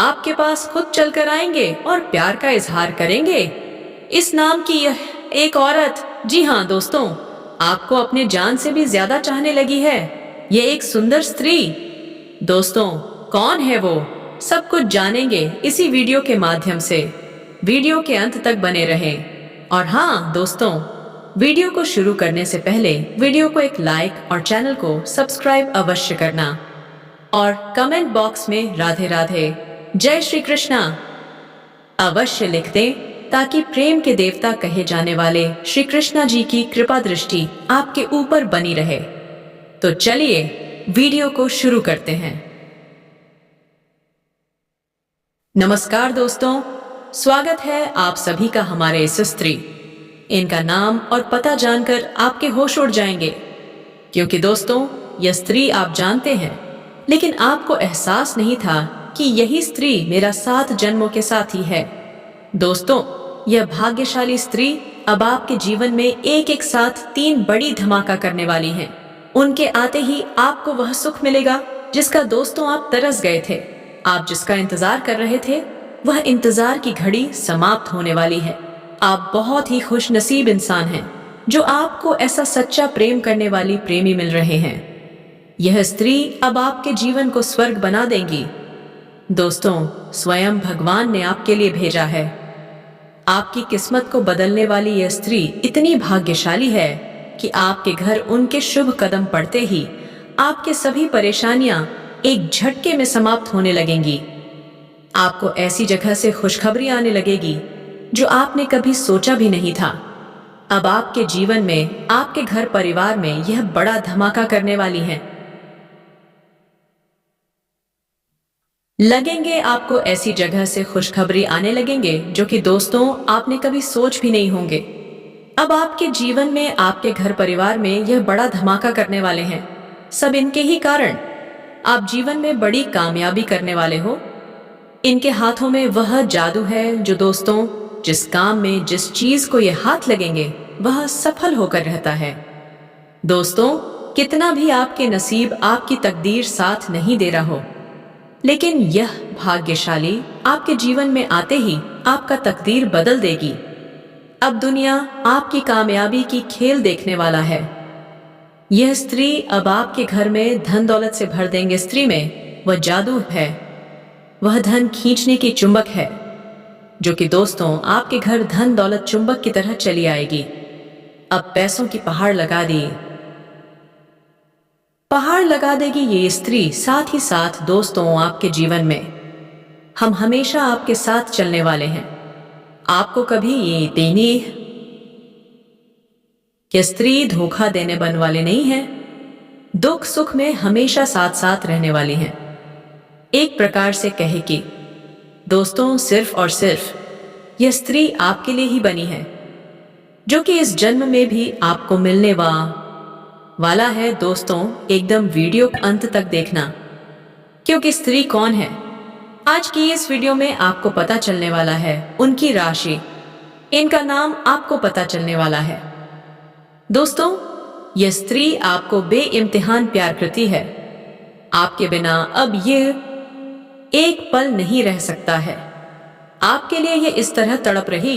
आपके पास खुद चलकर आएंगे और प्यार का इजहार करेंगे। इस नाम की यह एक औरत, जी हाँ दोस्तों, आपको अपने जान से भी ज्यादा चाहने लगी है। ये एक सुंदर स्त्री। दोस्तों, कौन है वो? सब कुछ जानेंगे इसी वीडियो के माध्यम से। वीडियो के अंत तक बने रहें। और हाँ दोस्तों, वीडियो को शुरू करने से पहले वीडियो को एक लाइक और चैनल को सब्सक्राइब अवश्य करना और कमेंट बॉक्स में राधे राधे, जय श्री कृष्णा अवश्य लिख दें, ताकि प्रेम के देवता कहे जाने वाले श्री कृष्णा जी की कृपा दृष्टि आपके ऊपर बनी रहे। तो चलिए वीडियो को शुरू करते हैं। नमस्कार दोस्तों, स्वागत है आप सभी का हमारे इस स्त्री। इनका नाम और पता जानकर आपके होश उड़ जाएंगे, क्योंकि दोस्तों यह स्त्री आप जानते हैं, लेकिन आपको एहसास नहीं था कि यही स्त्री मेरा 7 जन्मों के साथी है। दोस्तों, यह भाग्यशाली स्त्री अब आपके जीवन में एक एक साथ 3 बड़ी धमाका करने वाली हैं। उनके आते ही आपको वह सुख मिलेगा जिसका दोस्तों आप तरस गए थे। आप जिसका इंतजार कर रहे थे, वह इंतजार की घड़ी समाप्त होने वाली है। आप बहुत ही खुशनसीब इंसान हैं जो आपको ऐसा सच्चा प्रेम करने वाली प्रेमी मिल रहे हैं। यह स्त्री अब आपके जीवन को स्वर्ग बना देंगी। दोस्तों, स्वयं भगवान ने आपके लिए भेजा है। आपकी किस्मत को बदलने वाली यह स्त्री इतनी भाग्यशाली है कि आपके घर उनके शुभ कदम पड़ते ही आपके सभी परेशानियां एक झटके में समाप्त होने लगेंगी। आपको ऐसी जगह से खुशखबरी आने लगेगी जो आपने कभी सोचा भी नहीं था। अब आपके जीवन में, आपके घर परिवार में यह बड़ा धमाका करने वाली हैं। लगेंगे आपको ऐसी जगह से खुशखबरी आने लगेंगे जो कि दोस्तों आपने कभी सोच भी नहीं होंगे। अब आपके जीवन में, आपके घर परिवार में यह बड़ा धमाका करने वाले हैं। सब इनके ही कारण आप जीवन में बड़ी कामयाबी करने वाले हो। इनके हाथों में वह जादू है जो दोस्तों, जिस काम में, जिस चीज को ये हाथ लगेंगे वह सफल होकर रहता है। दोस्तों, कितना भी आपके नसीब, आपकी तकदीर साथ नहीं दे रहा हो, लेकिन यह भाग्यशाली आपके जीवन में आते ही आपका तकदीर बदल देगी। अब दुनिया आपकी कामयाबी की खेल देखने वाला है। यह स्त्री अब आपके घर में धन दौलत से भर देंगे। स्त्री में वह जादू है, वह धन खींचने की चुंबक है, जो कि दोस्तों आपके घर धन दौलत चुंबक की तरह चली आएगी। अब पैसों की पहाड़ लगा देगी ये स्त्री। साथ ही साथ दोस्तों, आपके जीवन में हम हमेशा आपके साथ चलने वाले हैं। आपको कभी ये देनी कि स्त्री धोखा देने बन वाले नहीं है। दुख सुख में हमेशा साथ साथ रहने वाली हैं। एक प्रकार से कहे कि दोस्तों, सिर्फ और सिर्फ यह स्त्री आपके लिए ही बनी है, जो कि इस जन्म में भी आपको मिलने वाला है। दोस्तों, एकदम वीडियो अंत तक देखना, क्योंकि स्त्री कौन है आज की इस वीडियो में आपको पता चलने वाला है। उनकी राशि, इनका नाम आपको पता चलने वाला है। दोस्तों, यह स्त्री आपको बेइम्तिहान प्यार करती है। आपके बिना अब यह एक पल नहीं रह सकता है। आपके लिए यह इस तरह तड़प रही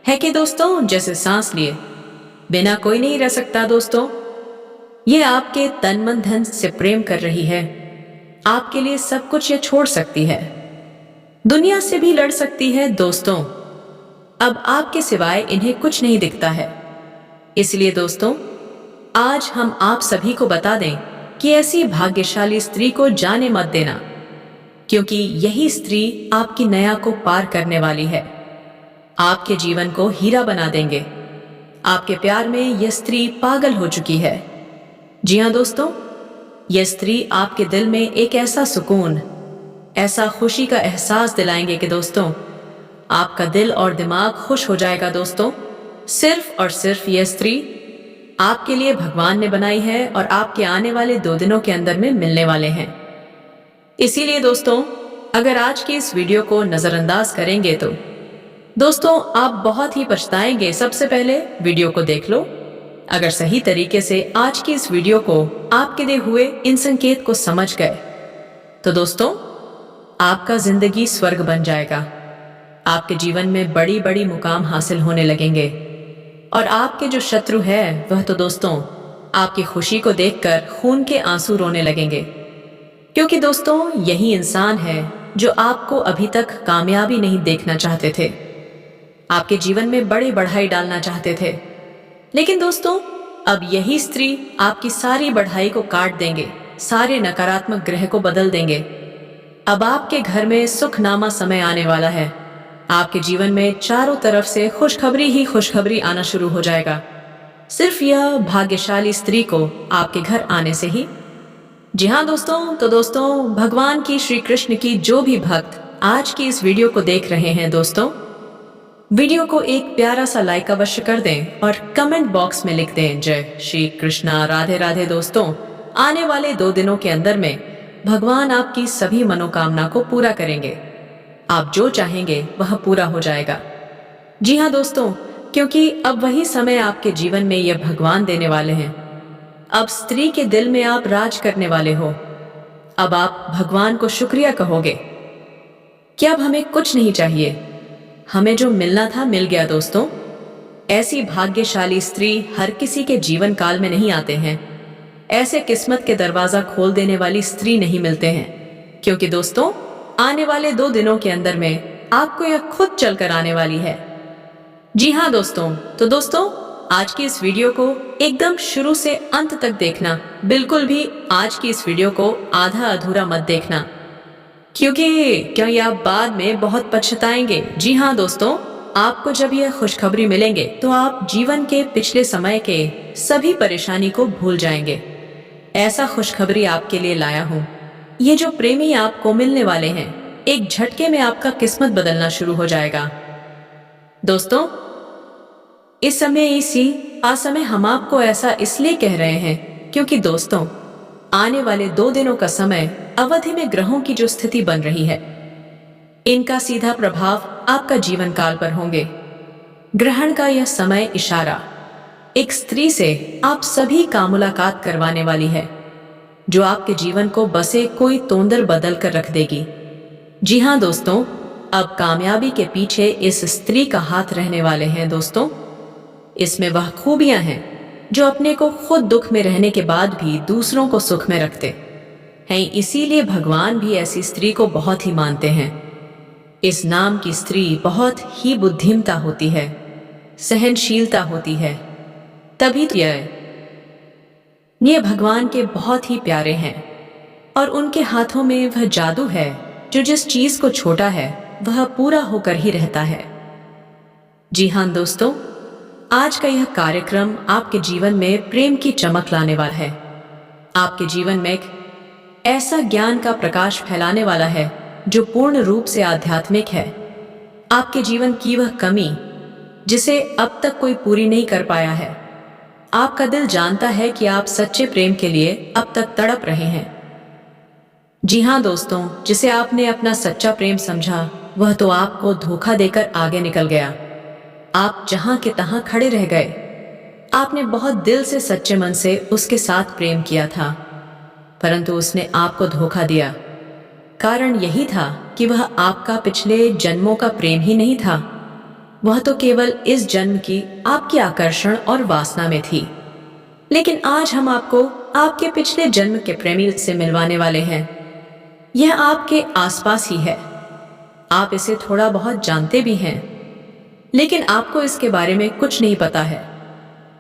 है कि दोस्तों, जैसे सांस लिए बिना कोई नहीं रह सकता। दोस्तों, यह आपके तन मन धन से प्रेम कर रही है। आपके लिए सब कुछ ये छोड़ सकती है, दुनिया से भी लड़ सकती है। दोस्तों, अब आपके सिवाय इन्हें कुछ नहीं दिखता है। इसलिए दोस्तों, आज हम आप सभी को बता दें कि ऐसी भाग्यशाली स्त्री को जाने मत देना, क्योंकि यही स्त्री आपकी नया को पार करने वाली है। आपके जीवन को हीरा बना देंगे। आपके प्यार में यह स्त्री पागल हो चुकी है। जी हाँ दोस्तों, यह स्त्री आपके दिल में एक ऐसा सुकून, ऐसा खुशी का एहसास दिलाएंगे कि दोस्तों, आपका दिल और दिमाग खुश हो जाएगा। दोस्तों, सिर्फ और सिर्फ यह स्त्री आपके लिए भगवान ने बनाई है और आपके आने वाले 2 दिनों के अंदर में मिलने वाले हैं। इसीलिए दोस्तों, अगर आज की इस वीडियो को नजरअंदाज करेंगे तो दोस्तों आप बहुत ही पछताएंगे। सबसे पहले वीडियो को देख लो। अगर सही तरीके से आज की इस वीडियो को आपके दिए हुए इन संकेत को समझ गए तो दोस्तों आपका जिंदगी स्वर्ग बन जाएगा। आपके जीवन में बड़ी बड़ी मुकाम हासिल होने लगेंगे और आपके जो शत्रु है वह तो दोस्तों आपकी खुशी को देखकर खून के आंसू रोने लगेंगे, क्योंकि दोस्तों यही इंसान है जो आपको अभी तक कामयाबी नहीं देखना चाहते थे, आपके जीवन में बड़ी बढ़ाई डालना चाहते थे। लेकिन दोस्तों अब यही स्त्री आपकी सारी बढ़ाई को काट देंगे, सारे नकारात्मक ग्रह को बदल देंगे। अब आपके घर में सुखनामा समय आने वाला है। आपके जीवन में चारों तरफ से खुशखबरी ही खुशखबरी आना शुरू हो जाएगा, सिर्फ यह भाग्यशाली स्त्री को आपके घर आने से ही। जी हाँ दोस्तों, तो दोस्तों भगवान की श्री कृष्ण की जो भी भक्त आज की इस वीडियो को देख रहे हैं दोस्तों, वीडियो को एक प्यारा सा लाइक अवश्य कर दें और कमेंट बॉक्स में लिख दें जय श्री कृष्णा, राधे राधे। दोस्तों आने वाले 2 दिनों के अंदर में भगवान आपकी सभी मनोकामना को पूरा करेंगे। आप जो चाहेंगे वह पूरा हो जाएगा। जी हाँ दोस्तों, क्योंकि अब वही समय आपके जीवन में यह भगवान देने वाले हैं। अब स्त्री के दिल में आप राज करने वाले हो। अब आप भगवान को शुक्रिया कहोगे कि अब हमें कुछ नहीं चाहिए, हमें जो मिलना था मिल गया। दोस्तों ऐसी भाग्यशाली स्त्री हर किसी के जीवन काल में नहीं आते हैं। ऐसे किस्मत के दरवाजा खोल देने वाली स्त्री नहीं मिलते हैं, क्योंकि दोस्तों आने वाले 2 दिनों के अंदर में आपको यह खुद चलकर आने वाली है। जी हाँ दोस्तों, तो दोस्तों आज की इस वीडियो को एकदम शुरू से अंत तक देखना। बिल्कुल भी आज की इस वीडियो को आधा अधूरा मत देखना, क्योंकि आप बाद में बहुत पछताएंगे। जी हाँ दोस्तों, आपको जब यह खुशखबरी मिलेंगे तो आप जीवन के पिछले समय के सभी परेशानी को भूल जाएंगे। ऐसा खुशखबरी आपके लिए लाया हूँ। ये जो प्रेमी आपको मिलने वाले हैं, एक झटके में आपका किस्मत बदलना शुरू हो जाएगा। दोस्तों इस समय इसी असमय हम आपको ऐसा इसलिए कह रहे हैं क्योंकि दोस्तों आने वाले 2 दिनों का समय अवधि में ग्रहों की जो स्थिति बन रही है, इनका सीधा प्रभाव आपका जीवन काल पर होंगे। ग्रहण का यह समय इशारा एक स्त्री से आप सभी का मुलाकात करवाने वाली है, जो आपके जीवन को बसे कोई तोंदर बदल कर रख देगी। जी हाँ दोस्तों, अब कामयाबी के पीछे इस स्त्री का हाथ रहने वाले हैं। दोस्तों इसमें वह खूबियां हैं जो अपने को खुद दुख में रहने के बाद भी दूसरों को सुख में रखते हैं। इसीलिए भगवान भी ऐसी स्त्री को बहुत ही मानते हैं। इस नाम की स्त्री बहुत ही बुद्धिमता होती है, सहनशीलता होती है, तभी तो ये भगवान के बहुत ही प्यारे हैं और उनके हाथों में वह जादू है जो जिस चीज को छोटा है वह पूरा होकर ही रहता है। जी हाँ दोस्तों, आज का यह कार्यक्रम आपके जीवन में प्रेम की चमक लाने वाला है। आपके जीवन में एक ऐसा ज्ञान का प्रकाश फैलाने वाला है जो पूर्ण रूप से आध्यात्मिक है। आपके जीवन की वह कमी जिसे अब तक कोई पूरी नहीं कर पाया है, आपका दिल जानता है कि आप सच्चे प्रेम के लिए अब तक तड़प रहे हैं। जी हाँ दोस्तों, जिसे आपने अपना सच्चा प्रेम समझा वह तो आपको धोखा देकर आगे निकल गया। आप जहां के तहां खड़े रह गए। आपने बहुत दिल से सच्चे मन से उसके साथ प्रेम किया था, परंतु उसने आपको धोखा दिया। कारण यही था कि वह आपका पिछले जन्मों का प्रेम ही नहीं था, वह तो केवल इस जन्म की आपकी आकर्षण और वासना में थी। लेकिन आज हम आपको आपके पिछले जन्म के प्रेमी से मिलवाने वाले हैं। यह आपके आसपास ही है, आप इसे थोड़ा बहुत जानते भी हैं, लेकिन आपको इसके बारे में कुछ नहीं पता है,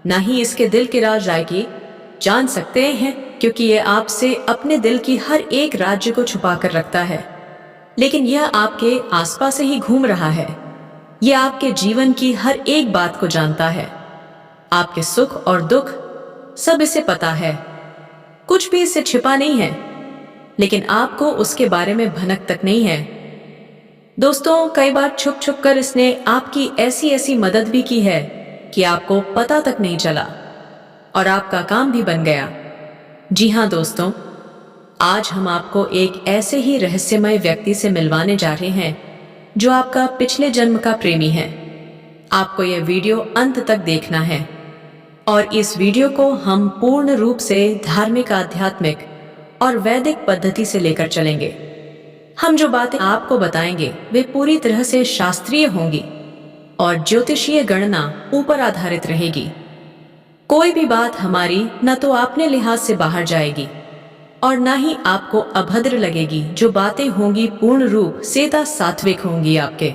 ना ही इसके दिल के राज की जान सकते हैं, क्योंकि यह आपसे अपने दिल की हर एक राज्य को छुपा कर रखता है। लेकिन यह आपके आसपास से ही घूम रहा है। यह आपके जीवन की हर एक बात को जानता है, आपके सुख और दुख सब इसे पता है, कुछ भी इससे छिपा नहीं है, लेकिन आपको उसके बारे में भनक तक नहीं है। दोस्तों कई बार छुप छुप कर इसने आपकी ऐसी ऐसी मदद भी की है कि आपको पता तक नहीं चला और आपका काम भी बन गया। जी हाँ दोस्तों, आज हम आपको एक ऐसे ही रहस्यमय व्यक्ति से मिलवाने जा रहे हैं जो आपका पिछले जन्म का प्रेमी है। आपको यह वीडियो अंत तक देखना है और इस वीडियो को हम पूर्ण रूप से धार्मिक, आध्यात्मिक और वैदिक पद्धति से लेकर चलेंगे। हम जो बातें आपको बताएंगे वे पूरी तरह से शास्त्रीय होंगी और ज्योतिषीय गणना ऊपर आधारित रहेगी। कोई भी बात हमारी न तो आपने लिहाज से बाहर जाएगी और न ही आपको अभद्र लगेगी। जो बातें होंगी पूर्ण रूप से सात्विक होंगी, आपके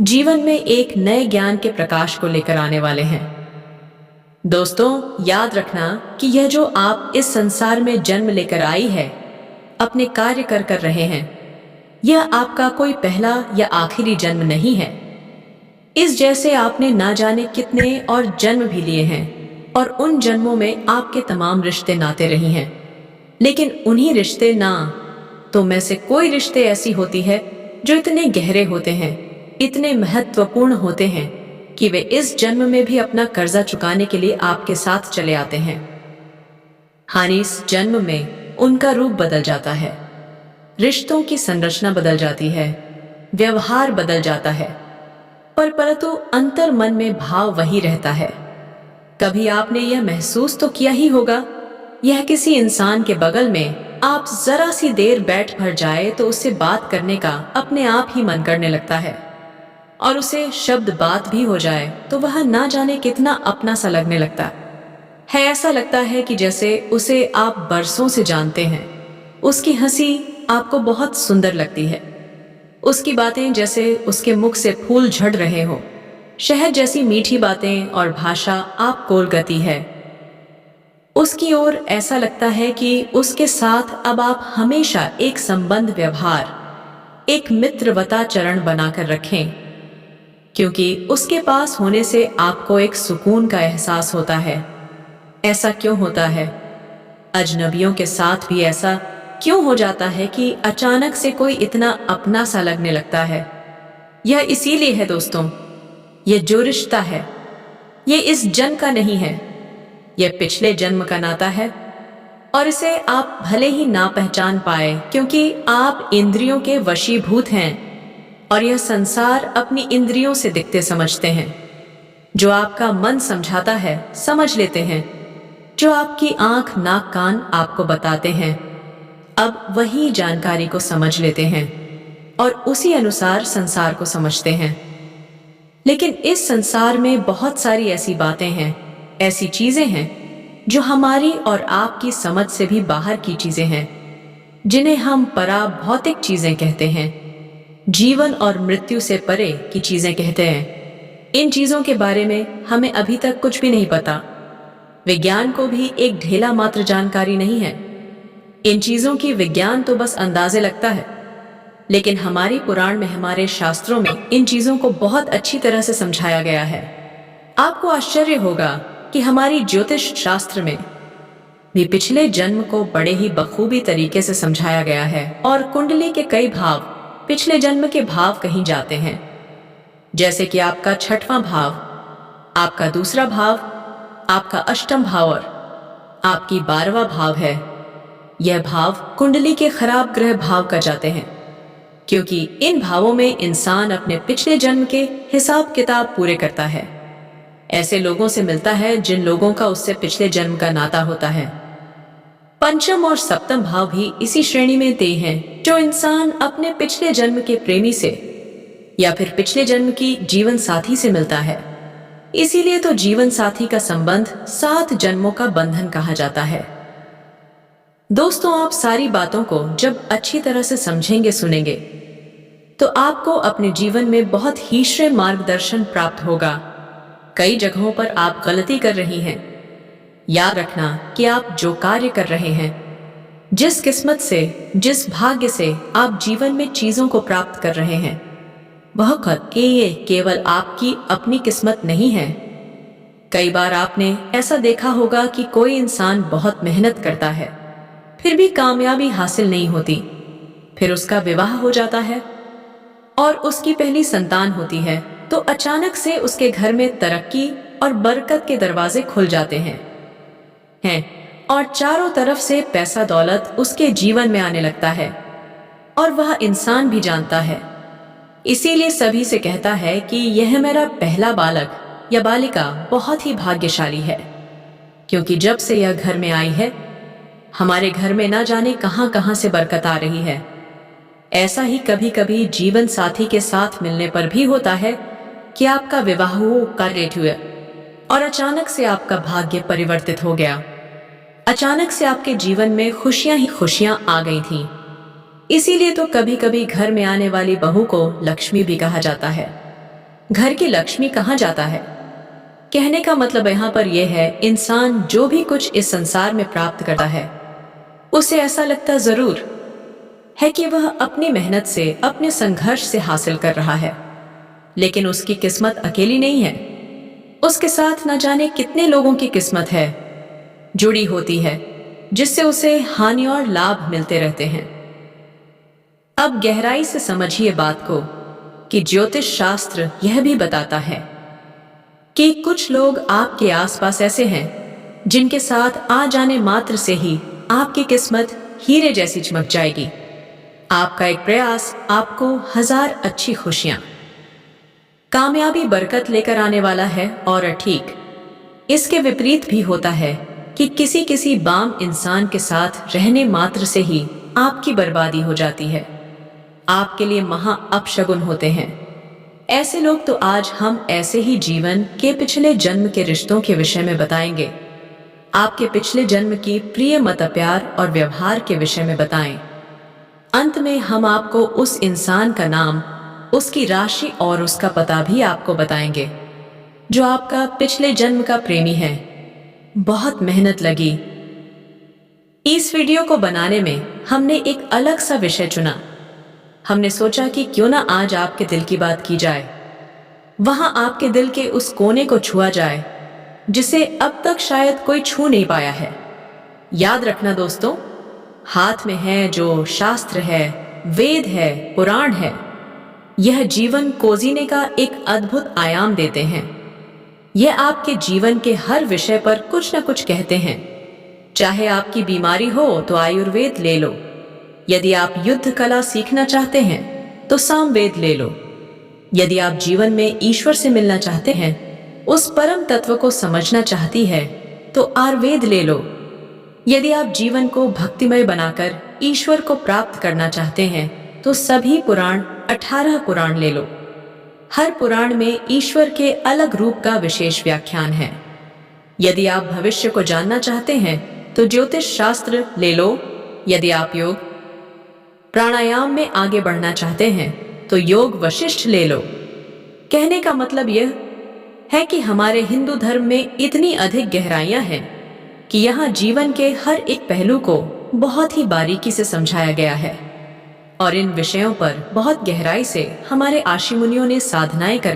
जीवन में एक नए ज्ञान के प्रकाश को लेकर आने वाले हैं। दोस्तों, याद रखना कि यह जो आप इस संसार में जन्म लेकर आई है, अपने कार्य कर रहे हैं, यह आपका कोई पहला या आखिरी जन्म नहीं है। इस जैसे आपने ना जाने कितने और जन्म भी लिए हैं और उन जन्मों में आपके तमाम रिश्ते नाते रही हैं, लेकिन उन्हीं रिश्ते ना तो में से कोई रिश्ते ऐसी होती है जो इतने गहरे होते हैं, इतने महत्वपूर्ण होते हैं कि वे इस जन्म में भी अपना कर्जा चुकाने के लिए आपके साथ चले आते हैं। हानि इस जन्म में उनका रूप बदल जाता है, रिश्तों की संरचना बदल जाती है, व्यवहार बदल जाता है, परंतु अंतर मन में भाव वही रहता है। कभी आपने यह महसूस तो किया ही होगा, यह किसी इंसान के बगल में आप जरा सी देर बैठ भर जाए तो उससे बात करने का अपने आप ही मन करने लगता है, और उसे शब्द बात भी हो जाए तो वह ना जाने कितना अपना सा लगने लगता है। ऐसा लगता है कि जैसे उसे आप बरसों से जानते हैं। उसकी हंसी आपको बहुत सुंदर लगती है, उसकी बातें जैसे उसके मुख से फूल झड़ रहे हो, शहद जैसी मीठी बातें और भाषा आप कोल गति है। उसकी ओर ऐसा लगता है कि उसके साथ अब आप हमेशा एक संबंध व्यवहार, एक मित्रवता चरण बनाकर रखें, क्योंकि उसके पास होने से आपको एक सुकून का एहसास होता है। ऐसा क्यों होता है? अजनबियों के साथ भी ऐसा क्यों हो जाता है कि अचानक से कोई इतना अपना सा लगने लगता है? यह इसीलिए है दोस्तों, यह जो रिश्ता है यह इस जन्म का नहीं है, यह पिछले जन्म का नाता है। और इसे आप भले ही ना पहचान पाए क्योंकि आप इंद्रियों के वशीभूत हैं और यह संसार अपनी इंद्रियों से दिखते समझते हैं। जो आपका मन समझाता है समझ लेते हैं, जो आपकी आंख नाक कान आपको बताते हैं, अब वही जानकारी को समझ लेते हैं और उसी अनुसार संसार को समझते हैं। लेकिन इस संसार में बहुत सारी ऐसी बातें हैं, ऐसी चीजें हैं जो हमारी और आपकी समझ से भी बाहर की चीजें हैं, जिन्हें हम परा भौतिक चीजें कहते हैं, जीवन और मृत्यु से परे की चीजें कहते हैं। इन चीजों के बारे में हमें अभी तक कुछ भी नहीं पता। विज्ञान को भी एक ढेला मात्र जानकारी नहीं है। इन चीजों की विज्ञान तो बस अंदाजे लगता है, लेकिन हमारी पुराण में, हमारे शास्त्रों में इन चीजों को बहुत अच्छी तरह से समझाया गया है। आपको आश्चर्य होगा कि हमारी ज्योतिष शास्त्र में भी पिछले जन्म को बड़े ही बखूबी तरीके से समझाया गया है और कुंडली के कई भाव पिछले जन्म के भाव कहीं जाते हैं। जैसे कि आपका 6वां भाव, आपका 2रा भाव, आपका 8वां भाव और आपकी 12वां भाव है। यह भाव कुंडली के खराब ग्रह भाव का जाते हैं, क्योंकि इन भावों में इंसान अपने पिछले जन्म के हिसाब किताब पूरे करता है। ऐसे लोगों से मिलता है जिन लोगों का उससे पिछले जन्म का नाता होता है। 5म और 7म भाव भी इसी श्रेणी में ते हैं, जो इंसान अपने पिछले जन्म के प्रेमी से या फिर पिछले जन्म की जीवन साथी से मिलता है। इसीलिए तो जीवन साथी का संबंध 7 जन्मों का बंधन कहा जाता है। दोस्तों, आप सारी बातों को जब अच्छी तरह से समझेंगे, सुनेंगे, तो आपको अपने जीवन में बहुत ही श्रेय मार्गदर्शन प्राप्त होगा। कई जगहों पर आप गलती कर रही हैं। याद रखना कि आप जो कार्य कर रहे हैं, जिस किस्मत से, जिस भाग्य से आप जीवन में चीजों को प्राप्त कर रहे हैं, वह ये केवल आपकी अपनी किस्मत नहीं है। कई बार आपने ऐसा देखा होगा कि कोई इंसान बहुत मेहनत करता है, फिर भी कामयाबी हासिल नहीं होती। फिर उसका विवाह हो जाता है और उसकी पहली संतान होती है, तो अचानक से उसके घर में तरक्की और बरकत के दरवाजे खुल जाते हैं और चारों तरफ से पैसा दौलत उसके जीवन में आने लगता है और वह इंसान भी जानता है। इसीलिए सभी से कहता है कि यह मेरा पहला बालक या बालिका बहुत ही भाग्यशाली है, क्योंकि जब से यह घर में आई है, हमारे घर में ना जाने कहां कहां से बरकत आ रही है। ऐसा ही कभी कभी जीवन साथी के साथ मिलने पर भी होता है कि आपका विवाह का लेट हुआ और अचानक से आपका भाग्य परिवर्तित हो गया। अचानक से आपके जीवन में खुशियां ही खुशियां आ गई थीं। इसीलिए तो कभी कभी घर में आने वाली बहू को लक्ष्मी भी कहा जाता है। घर की लक्ष्मी कहा जाता है। कहने का मतलब यहाँ पर यह है, इंसान जो भी कुछ इस संसार में प्राप्त करता है उसे ऐसा लगता जरूर है कि वह अपनी मेहनत से, अपने संघर्ष से हासिल कर रहा है, लेकिन उसकी किस्मत अकेली नहीं है। उसके साथ न जाने कितने लोगों की किस्मत है जुड़ी होती है, जिससे उसे हानि और लाभ मिलते रहते हैं। अब गहराई से समझिए बात को कि ज्योतिष शास्त्र यह भी बताता है कि कुछ लोग आपके आसपास ऐसे हैं जिनके साथ आ जाने मात्र से ही आपकी किस्मत हीरे जैसी चमक जाएगी। आपका एक प्रयास आपको 1000 अच्छी खुशियां, कामयाबी, बरकत लेकर आने वाला है। और ठीक इसके विपरीत भी होता है कि किसी किसी बाम इंसान के साथ रहने मात्र से ही आपकी बर्बादी हो जाती है, आपके लिए महा अपशगुन होते हैं। ऐसे लोग तो आज हम ऐसे ही जीवन के पिछले जन्म के रिश्तों के विषय में बताएंगे। आपके पिछले जन्म की प्रिय मत प्यार और व्यवहार के विषय में बताएं। अंत में हम आपको उस इंसान का नाम, उसकी राशि और उसका पता भी आपको बताएंगे जो आपका पिछले जन्म का प्रेमी है। बहुत मेहनत लगी। इस वीडियो को बनाने में हमने एक अलग सा विषय चुना। हमने सोचा कि क्यों ना आज आपके दिल की बात की जाए, वहां आपके दिल के उस कोने को छुआ जाए जिसे अब तक शायद कोई छू नहीं पाया है। याद रखना दोस्तों, हाथ में है जो शास्त्र है, वेद है, पुराण है, यह जीवन को जीने का एक अद्भुत आयाम देते हैं। यह आपके जीवन के हर विषय पर कुछ न कुछ कहते हैं। चाहे आपकी बीमारी हो तो आयुर्वेद ले लो, यदि आप युद्ध कला सीखना चाहते हैं तो सामवेद ले लो, यदि आप जीवन में ईश्वर से मिलना चाहते हैं, उस परम तत्व को समझना चाहती है तो आयुर्वेद ले लो, यदि आप जीवन को भक्तिमय बनाकर ईश्वर को प्राप्त करना चाहते हैं तो सभी पुराण, 18 पुराण ले लो। हर पुराण में ईश्वर के अलग रूप का विशेष व्याख्यान है। यदि आप भविष्य को जानना चाहते हैं तो ज्योतिष शास्त्र ले लो, यदि आप योग प्राणायाम में आगे बढ़ना चाहते हैं तो योग वशिष्ठ ले लो। कहने का मतलब यह है कि हमारे हिंदू धर्म में इतनी अधिक गहराइयां हैं कि यहाँ जीवन के हर एक पहलू को बहुत ही बारीकी से समझाया गया है और इन विषयों पर बहुत गहराई से हमारे आशी मुनियों ने साधनाएं कर